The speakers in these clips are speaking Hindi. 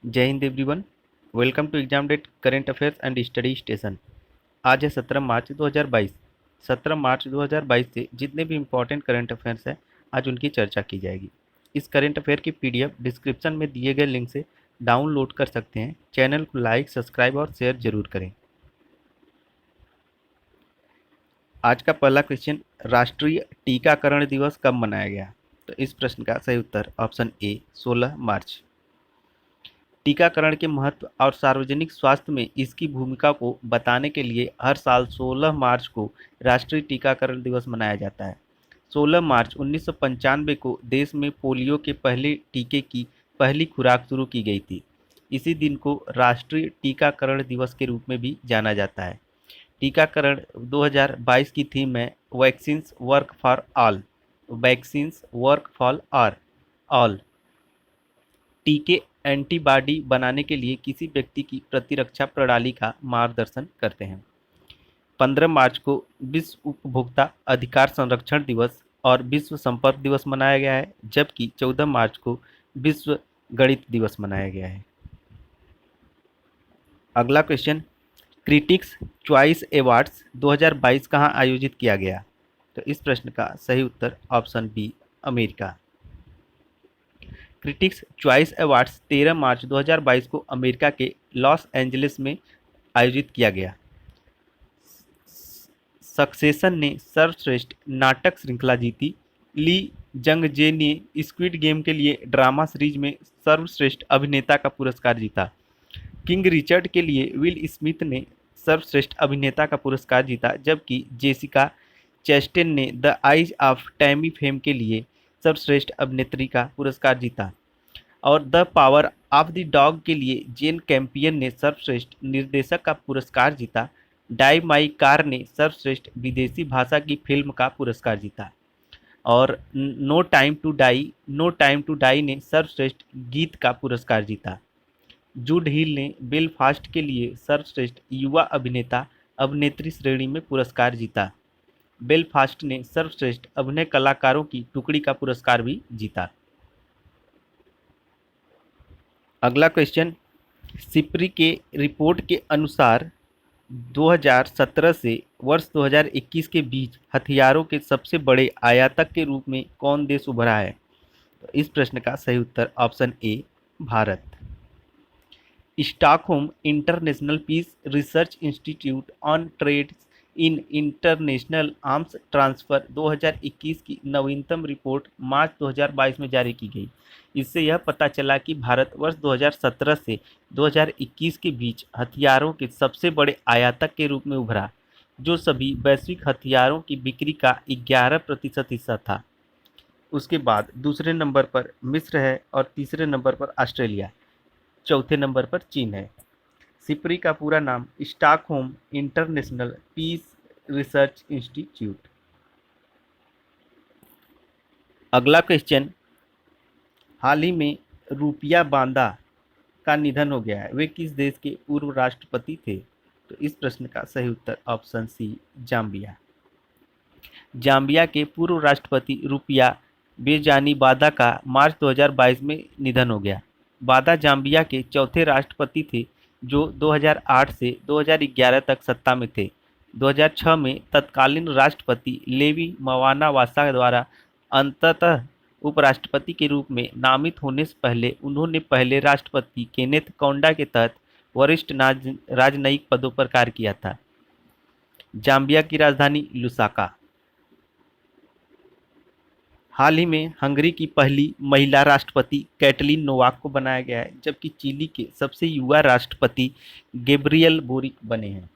जय Hind everyone. Welcome to exam date current affairs and study station. आज है 17 मार्च 2022। 17 मार्च 2022 से जितने भी इम्पोर्टेंट करेंट अफेयर्स हैं आज उनकी चर्चा की जाएगी। इस करेंट अफेयर की पीडीएफ डिस्क्रिप्शन में दिए गए लिंक से डाउनलोड कर सकते हैं। चैनल को लाइक, सब्सक्राइब और शेयर जरूर करें। आज का पहला क्वेश्चन, राष्ट्रीय टीकाकरण दिवस कब मनाया गया? तो इस प्रश्न का सही उत्तर ऑप्शन ए 16 मार्च। टीकाकरण के महत्व और सार्वजनिक स्वास्थ्य में इसकी भूमिका को बताने के लिए हर साल 16 मार्च को राष्ट्रीय टीकाकरण दिवस मनाया जाता है। 16 मार्च 1995 को देश में पोलियो के पहले टीके की पहली खुराक शुरू की गई थी। इसी दिन को राष्ट्रीय टीकाकरण दिवस के रूप में भी जाना जाता है। टीकाकरण 2022 की थीम है vaccines work for all. Vaccines work for all. टीके एंटीबॉडी बनाने के लिए किसी व्यक्ति की प्रतिरक्षा प्रणाली का मार्गदर्शन करते हैं। 15 मार्च को विश्व उपभोक्ता अधिकार संरक्षण दिवस और विश्व संपर्क दिवस मनाया गया है, जबकि 14 मार्च को विश्व गणित दिवस मनाया गया है। अगला क्वेश्चन, क्रिटिक्स चॉइस अवार्ड्स 2022 कहाँ आयोजित किया गया? तो इस प्रश्न का सही उत्तर option B America. Critics choice awards 13 March 2022 को अमेरिका के लॉस एंजलिस में आयोजित किया गया। सक्सेशन ने सर्वश्रेष्ठ नाटक श्रृंखला जीती। ली जंग जे ने स्क्विड गेम के लिए ड्रामा सीरीज में सर्वश्रेष्ठ अभिनेता का पुरस्कार जीता। किंग रिचर्ड के लिए विल स्मिथ ने सर्वश्रेष्ठ अभिनेता का पुरस्कार जीता, जबकि जेसिका चेस्टेन ने the eyes of Tammy fame के लिए सर्वश्रेष्ठ अभिनेत्री का पुरस्कार जीता। और the power of the dog के लिए जेन कैंपियन ने सर्वश्रेष्ठ निर्देशक का पुरस्कार जीता। डाई माई कार ने सर्वश्रेष्ठ विदेशी भाषा की फिल्म का पुरस्कार जीता। और नो टाइम टू डाई ने सर्वश्रेष्ठ गीत का पुरस्कार जीता। जूड हिल ने बेलफास्ट के लिए सर्वश्रेष्ठ युवा अभिनेता अभिनेत्री श्रेणी में पुरस्कार जीता। बेलफास्ट ने सर्वश्रेष्ठ अभिनय कलाकारों की टुकड़ी का पुरस्कार भी जीता। अगला क्वेश्चन, सिप्री के रिपोर्ट के अनुसार 2017 से वर्ष 2021 के बीच हथियारों के सबसे बड़े आयातक के रूप में कौन देश उभरा है? तो इस प्रश्न का सही उत्तर option A Bharat. Stockholm international Peace Research institute on trades in international arms transfer 2021 की नवीनतम रिपोर्ट मार्च 2022 में जारी की गई। इससे यह पता चला कि भारत वर्ष 2017 से 2021 के बीच हथियारों के सबसे बड़े आयातक के रूप में उभरा, जो सभी वैश्विक हथियारों की बिक्री का 11% हिस्सा था। उसके बाद दूसरे नंबर पर मिस्र है और तीसरे नंबर पर ऑस्ट्रेलिया, चौथे नंबर पर चीन है। सिप्री का पूरा नाम Stockholm international Peace Research Institute. अगला क्वेश्चन, हाल ही में रूपिया बांदा का निधन हो गया है, वे किस देश के पूर्व राष्ट्रपति थे? तो इस प्रश्न का सही उत्तर ऑप्शन सी जाम्बिया। जाम्बिया के पूर्व राष्ट्रपति रूपिया बेजानी बादा का मार्च 2022 में निधन हो गया। बादा जाम्बिया के चौथे राष्ट्रपति थे जो 2008 से 2011 तक सत्ता में थे। 2006 में तत्कालीन राष्ट्रपति लेवी मवाना वासा द्वारा अंततः उपराष्ट्रपति के रूप में नामित होने से पहले उन्होंने पहले राष्ट्रपति केनेथ कौंडा के तहत वरिष्ठ राजनयिक पदों पर कार्य किया था। जाम्बिया की राजधानी लुसाका। हाल ही में हंगरी की पहली महिला राष्ट्रपति कैटलीन नोवाक को बनाया गया है, जबकि चिली के सबसे युवा राष्ट्रपति गैब्रियल बोरिक बने हैं।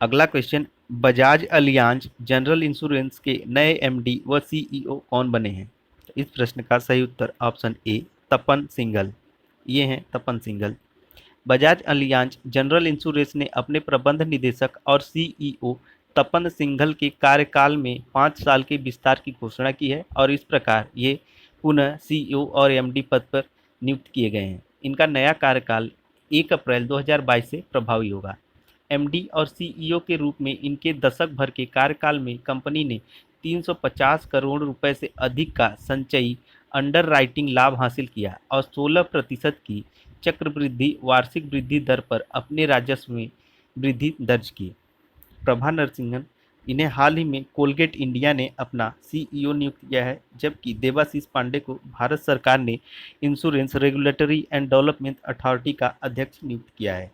अगला question, Bajaj Allianz general insurance के नए एमडी व सीईओ कौन बने हैं? तो इस प्रश्न का सही उत्तर ऑप्शन ए तपन सिंघल। ये हैं Tapan Singhal. Bajaj Allianz general insurance ने अपने प्रबंध निदेशक और सीईओ तपन सिंघल के कार्यकाल में 5 साल के विस्तार की घोषणा की है और इस प्रकार ये पुनः सीईओ और एमडी पद पर नियुक्त किए गए हैं। इनका नया कार्यकाल 1 अप्रैल 2022 से प्रभावी होगा। एमडी और सीईओ के रूप में इनके दशक भर के कार्यकाल में कंपनी ने 350 करोड़ रुपए से अधिक का संचयी अंडर राइटिंग लाभ हासिल किया और 16% की चक्रवृद्धि वार्षिक वृद्धि दर पर अपने राजस्व में वृद्धि दर्ज की। प्रभा नरसिंहन, इन्हें हाल ही में कोलगेट इंडिया ने अपना सीईओ नियुक्त किया है, जबकि देवाशीष पांडे को भारत सरकार ने insurance regulatory and development authority का अध्यक्ष नियुक्त किया है।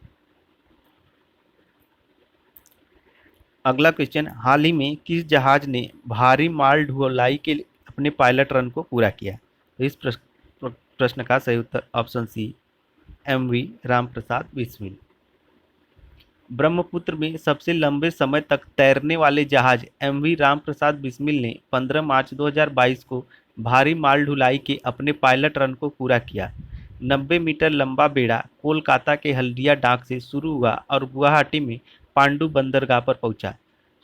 अगला क्वेश्चन, हाल ही में किस जहाज ने भारी माल ढुलाई के अपने पायलट रन को पूरा किया? तो इस प्रश्न का सही उत्तर option C, MV Ramprasad Bismil. Brahmaputra में सबसे लंबे समय तक तैरने वाले जहाज एमवी रामप्रसाद बिस्मिल ने 15 मार्च 2022 को भारी माल ढुलाई के अपने पायलट रन को पूरा किया। 90 मीटर लंबा बेड़ा कोलकाता के हल्दिया डाक से शुरू हुआ और गुवाहाटी में पांडु बंदरगाह पर पहुंचा।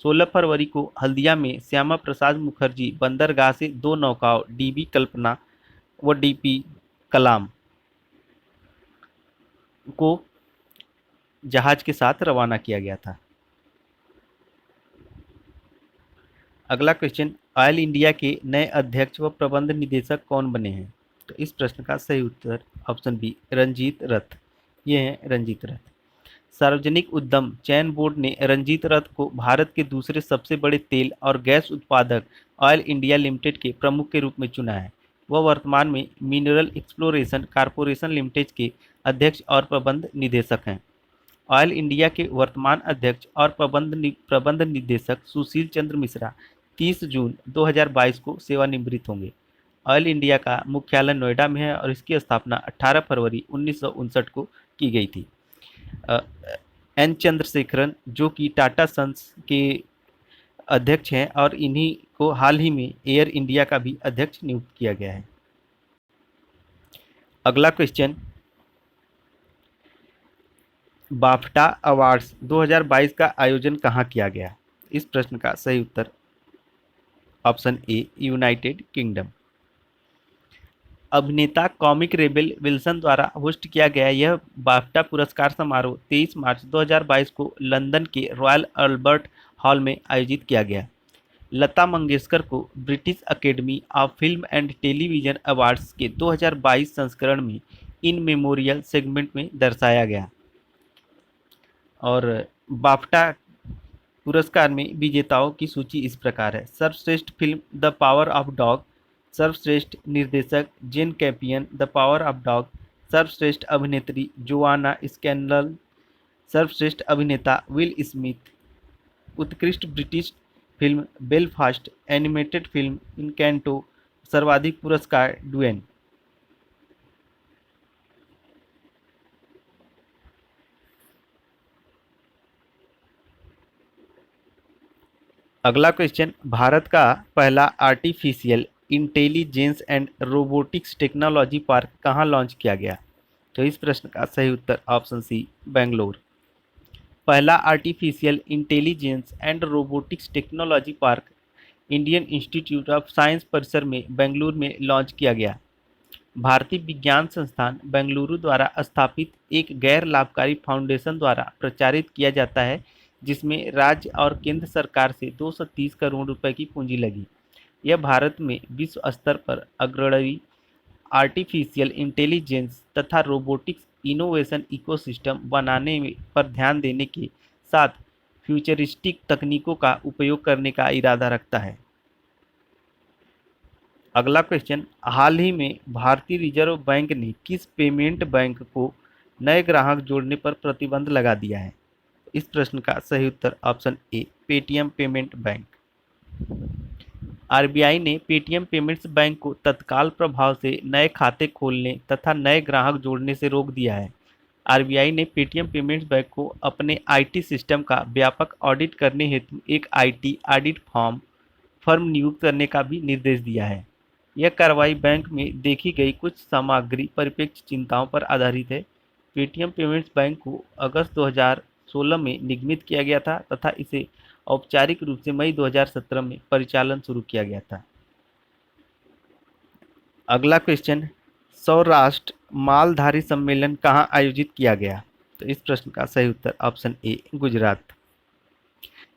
16 फरवरी को हल्दिया में श्यामा प्रसाद मुखर्जी बंदरगाह से दो नौकाओं डीबी कल्पना व डीपी कलाम को जहाज के साथ रवाना किया गया था। अगला क्वेश्चन, ऑयल इंडिया के नए अध्यक्ष व प्रबंध निदेशक कौन बने हैं? तो इस प्रश्न का सही उत्तर ऑप्शन बी, रंजीत रथ। ये हैं रंजीत रथ। सार्वजनिक उद्यम चयन बोर्ड ने रंजीत रथ को भारत के दूसरे सबसे बड़े तेल और गैस उत्पादक ऑयल इंडिया लिमिटेड के प्रमुख के रूप में चुना है। वह वर्तमान में मिनरल एक्सप्लोरेशन कॉरपोरेशन लिमिटेड के अध्यक्ष और प्रबंध निदेशक हैं। ऑयल इंडिया के वर्तमान अध्यक्ष और प्रबंध निदेशक सुशील चंद्र मिश्रा 30 जून 2022 को सेवानिवृत्त होंगे। ऑयल इंडिया का मुख्यालय नोएडा में है और इसकी स्थापना 18 फरवरी 1959 को की गई थी। एन चंद्रशेखरन, जो कि टाटा सन्स के अध्यक्ष हैं, और इन्हीं को हाल ही में एयर इंडिया का भी अध्यक्ष नियुक्त किया गया है। अगला क्वेश्चन, बाफ्टा अवार्ड्स 2022 का आयोजन कहाँ किया गया? इस प्रश्न का सही उत्तर ऑप्शन ए, यूनाइटेड किंगडम। अभिनेता कॉमिक रेबेल विल्सन द्वारा होस्ट किया गया यह बाफ्टा पुरस्कार समारोह 23 मार्च 2022 को लंदन के रॉयल अल्बर्ट हॉल में आयोजित किया गया। लता मंगेशकर को British academy of film and television awards के 2022 संस्करण में इन मेमोरियल सेगमेंट में दर्शाया गया। और बाफ्टा पुरस्कार में विजेताओं की सूची इस प्रकार है। सर्वश्रेष्ठ film the power of dog, सर्वश्रेष्ठ निर्देशक Jane Campion the power of dog, सर्वश्रेष्ठ अभिनेत्री जोआना स्कैनल, सर्वश्रेष्ठ अभिनेता विल स्मिथ, उत्कृष्ट British film Belfast, animated film Encanto, सर्वाधिक पुरस्कार ड्वेन। अगला क्वेश्चन, भारत का पहला artificial intelligence and robotics technology park कहाँ लॉन्च किया गया? तो इस प्रश्न का सही उत्तर ऑप्शन सी, बेंगलोर। पहला artificial intelligence and robotics technology park Indian institute of science परिसर में बेंगलुरु में लॉन्च किया गया। भारतीय विज्ञान संस्थान बेंगलुरु द्वारा स्थापित एक गैर लाभकारी फाउंडेशन द्वारा प्रचारित किया जाता है, जिसमें राज्य और केंद्र सरकार से 230 करोड़ रुपए की पूंजी लगी। यह भारत में विश्व स्तर पर अग्रणी आर्टिफिशियल इंटेलिजेंस तथा रोबोटिक्स इनोवेशन इकोसिस्टम बनाने पर ध्यान देने के साथ फ्यूचरिस्टिक तकनीकों का उपयोग करने का इरादा रखता है। अगला क्वेश्चन, हाल ही में भारतीय रिजर्व बैंक ने किस पेमेंट बैंक को नए ग्राहक जोड़ने पर प्रतिबंध लगा दिया है? इस प्रश्न का सही उत्तर option A, Paytm payment bank. RBI ने पेटीएम पेमेंट्स बैंक को तत्काल प्रभाव से नए खाते खोलने तथा नए ग्राहक जोड़ने से रोक दिया है। आरबीआई ने पेटीएम पेमेंट्स बैंक को अपने आईटी सिस्टम का व्यापक ऑडिट करने हेतु एक आईटी ऑडिट फर्म नियुक्त करने का भी निर्देश दिया है। यह कार्रवाई बैंक में देखी गई कुछ सामग्री परिप्रेक्ष्य चिंताओं पर आधारित है। पेटीएम पेमेंट्स बैंक को अगस्त 2016 में निगमित किया गया था तथा इसे औपचारिक रूप से मई 2017 में परिचालन शुरू किया गया था। अगला क्वेश्चन, सौराष्ट्र मालधारी सम्मेलन कहाँ आयोजित किया गया? तो इस प्रश्न का सही उत्तर ऑप्शन ए, गुजरात।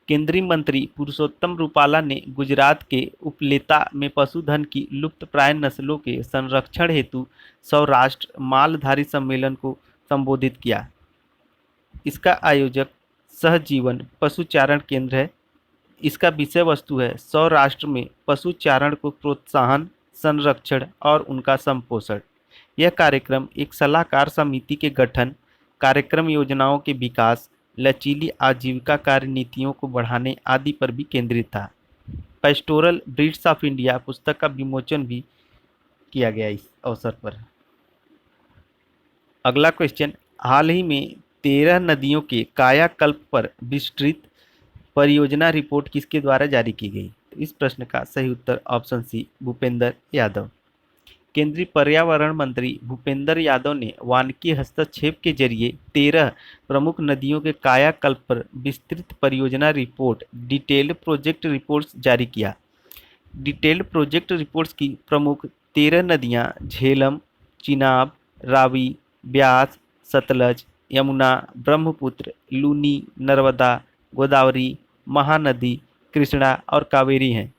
केंद्रीय मंत्री पुरुषोत्तम रूपाला ने गुजरात के उपलेता में पशुधन की लुप्तप्राय नस्लों के संरक्षण हेतु सौराष्ट्र मालधारी सम्मेलन को संबोधित किया। इसका आयोजक सहजीवन पशुचारण केंद्र है। इसका विषय वस्तु है सौराष्ट्र में पशुचारण को प्रोत्साहन, संरक्षण और उनका संपोषण। यह कार्यक्रम एक सलाहकार समिति के गठन, कार्यक्रम योजनाओं के विकास, लचीली आजीविका कार्य नीतियों को बढ़ाने आदि पर भी केंद्रित था। पेस्टोरल ब्रीड्स ऑफ इंडिया पुस्तक का विमोचन भी किया गया इस अवसर पर। अगला क्वेश्चन, हाल ही में 13 नदियों के कायाकल्प पर विस्तृत परियोजना रिपोर्ट किसके द्वारा जारी की गई? तो इस प्रश्न का सही उत्तर ऑप्शन सी, भूपेंद्र यादव। केंद्रीय पर्यावरण मंत्री भूपेंद्र यादव ने वानिकी हस्तक्षेप के जरिए 13 प्रमुख नदियों के कायाकल्प पर विस्तृत परियोजना रिपोर्ट डिटेल्ड प्रोजेक्ट रिपोर्ट्स जारी किया। डिटेल्ड प्रोजेक्ट रिपोर्ट्स की प्रमुख 13 नदियां झेलम, चिनाब, रावी, ब्यास, सतलज, यमुना, ब्रह्मपुत्र, लूनी, नर्मदा, गोदावरी, महानदी, कृष्णा और कावेरी हैं।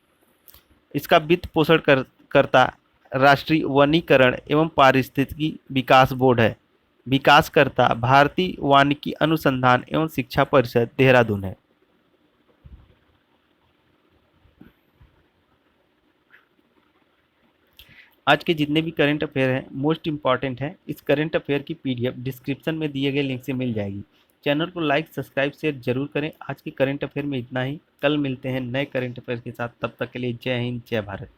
इसका वित्त पोषण करता राष्ट्रीय वनीकरण एवं पारिस्थितिकी विकास बोर्ड है। विकासकर्ता भारतीय वानिकी अनुसंधान एवं शिक्षा परिषद देहरादून है। आज के जितने भी करंट अफेयर हैं मोस्ट इंपॉर्टेंट हैं। इस करंट अफेयर की पीडीएफ डिस्क्रिप्शन में दिए गए लिंक से मिल जाएगी। चैनल को लाइक, सब्सक्राइब, शेयर जरूर करें। आज के करंट अफेयर में इतना ही। कल मिलते हैं नए करंट अफेयर के साथ। तब तक के लिए जय हिंद, जय भारत।